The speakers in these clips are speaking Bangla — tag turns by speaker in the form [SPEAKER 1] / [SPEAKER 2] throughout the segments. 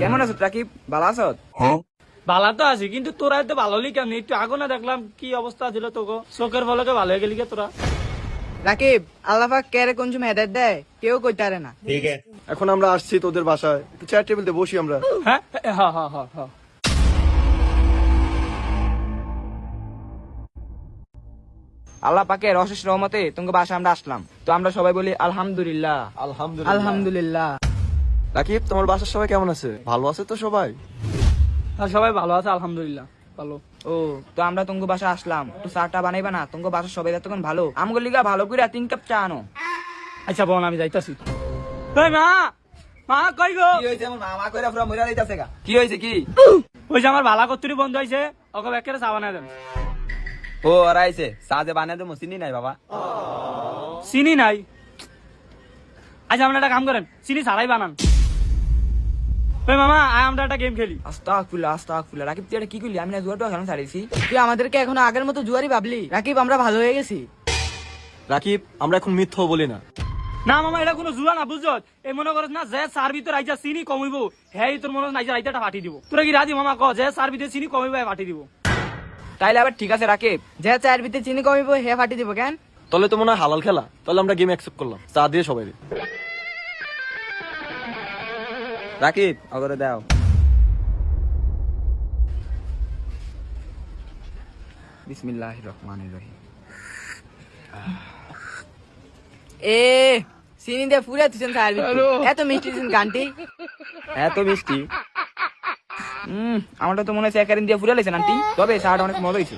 [SPEAKER 1] কেমন আছো রাকিব, ভালো আছো?
[SPEAKER 2] ভালো তো আছি, কিন্তু তোরা তো ভালো হলি কেমনি? একটু আগে না দেখলাম কি অবস্থা ছিল তোকে, চোখের ফলকে ভালো হয়ে গেলি কে তোরা?
[SPEAKER 1] রাকিব, আল্লাহ পাক কেরে কোন সময় হেদায়েত দেয় কেউ কইতে পারে না।
[SPEAKER 3] এখন আমরা আসছি তোদের বাসায়, একটু চেয়ার টেবিলতে বসি আমরা।
[SPEAKER 2] হ্যাঁ হ্যাঁ হ্যাঁ হ্যাঁ হ্যাঁ।
[SPEAKER 1] আল্লাহ পাকের অশেষ রহমতে তোমাকে বাসা আমরা আসলাম, তো আমরা সবাই বলি আলহামদুলিল্লাহ।
[SPEAKER 3] আলহামদুলিল্লাহ।
[SPEAKER 1] আলহামদুলিল্লাহ।
[SPEAKER 3] রাকিব, তোমার বাসার সবাই কেমন আছে? ভালো আছে তো সবাই?
[SPEAKER 2] আর সবাই ভালো আছে আলহামদুলিল্লাহ, ভালো।
[SPEAKER 1] ও, তো আমরা তোমাকে বাসা আসলাম, তো চাটা বানাইবা না? তোমাকে বাসা সবাই তখন ভালো, আমগুলো লিগা ভালো করে 3 কাপ চা আনো।
[SPEAKER 2] আচ্ছা বোন, আমি যাইতাছি। এই মা, মা কই গো?
[SPEAKER 1] কি হইছে? আমার মামা কইরা পুরো মইরা যাইতাছে গা। কি হইছে কি?
[SPEAKER 2] ওই যে আমার ভালা কত্তুরি বন্ধ হইছে, ওকে ব্যাকেরে চা বানায় দেন।
[SPEAKER 1] ও ওরা আইছে, চা যে বানাই দেবো, চিনি নাই বাবা।
[SPEAKER 2] চিনি নাই? আচ্ছা আপনারা একটা কাম করেন, চিনি ছাড়াই বানান। ওই মামা, আমরা একটা গেম খেলি।
[SPEAKER 1] আস্তাগফিরুল্লাহ, আস্তাগফিরুল্লাহ। রাকিব তুই এটা কি করলি? আমি না জুয়াটা খেলা ছাড়িয়েছি, তুই আমাদেরকে এখনো আগের মতো জুয়ারি ভাবলি? রাকিব, আমরা ভালো হয়ে গেছি।
[SPEAKER 3] রাকিব, আমরা এখন মিথ্যাও বলি না।
[SPEAKER 2] না মামা, এটা কোনো জুয়া না, বুঝছো? এই মনে করছ না যে সার ভিতর আইজা চিনি কমিব, হ্যাঁ তোর মনে নাইজা রাইতাটা ফাটি দিব। তোরা কি রাজি মামা? ক যে সার ভিতরে চিনি কমিব ফাটি দিব।
[SPEAKER 1] তাইলে আবার ঠিক আছে রাকিব, যে চায়ের ভিতরে চিনি কমিব হে ফাটি দিব কেন?
[SPEAKER 3] তাহলে তো মনে হয় হালাল খেলা। তাহলে আমরা গেম অ্যাকসেপ্ট করলাম, চা দিয়ে সবাই।
[SPEAKER 1] রাকিব অগরে দাও। বিসমিল্লাহির রহমানির রহিম। এ চিনি দিয়ে পুরা দিছেন চায়ের ভিতরে, এত মিষ্টি দিছেন গানটি, এত মিষ্টি। আমারটা তো মনে হচ্ছে একারিন দিয়ে পুরা লেছেন আন্টি, তবে চাটা অনেক মজা হয়েছে।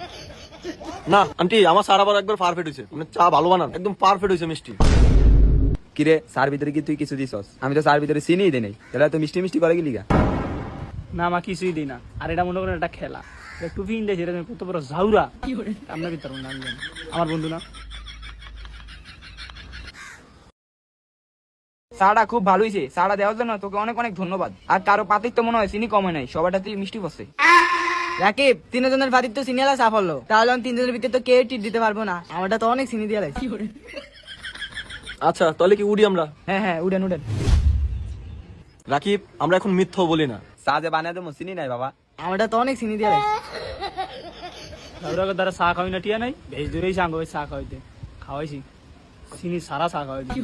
[SPEAKER 3] না আন্টি, আমার সারা বার একবার পারফেক্ট হয়েছে, মানে চা ভালো বানান, একদম পারফেক্ট হয়েছে মিষ্টি।
[SPEAKER 1] কিরে, চার ভিতরে কি তুই কিছু দিছস? আমি তো চার ভিতরে চিনি দিই নাই, তাহলে তো মিষ্টি মিষ্টি করে গেলি গা।
[SPEAKER 2] না মা, কিছুই দিই না। আর এটা মনে করেন একটা খেলা, টুপি ইন্ডিয়া, এটা কত বড় ঝাউরা আমরা ভিতর না, আমি জানি। আমার বন্ধু না।
[SPEAKER 1] চাটা খুব ভালো হয়েছে, চাটা দেওয়ার জন্য তোকে অনেক অনেক ধন্যবাদ। আর কারো পাতির তো মনে হয় চিনি কমে নাই, সবাইটাতেই মিষ্টি বসে। রাকিব, 3 জনের পাতির তো চিনি আলা চা ফেললো, তাহলে 3 জনের ভিতরে তো কেউ টিট দিতে পারবো না, আমারটা তো অনেক চিনি দিয়ে লাগছে।
[SPEAKER 3] আচ্ছা তাহলে কি উড়ি আমরা?
[SPEAKER 1] হ্যাঁ হ্যাঁ, উড়েন উড়েন।
[SPEAKER 3] রাকিব, আমরা এখন মিথ্যাও বলি না।
[SPEAKER 1] চা যে বানিয়ে দেবো, চিনি নাই বাবা, আমারটা তো অনেক চিনি দিয়ে লাগছে।
[SPEAKER 2] ঝাউরাকে দ্বারা চা খাওয়াই না, টিয়া নাই, ভেজ ধরেই সাঙ্গ চা খাওয়াইতে খাওয়াইছি, চিনি সারা চা খাওয়াইছি।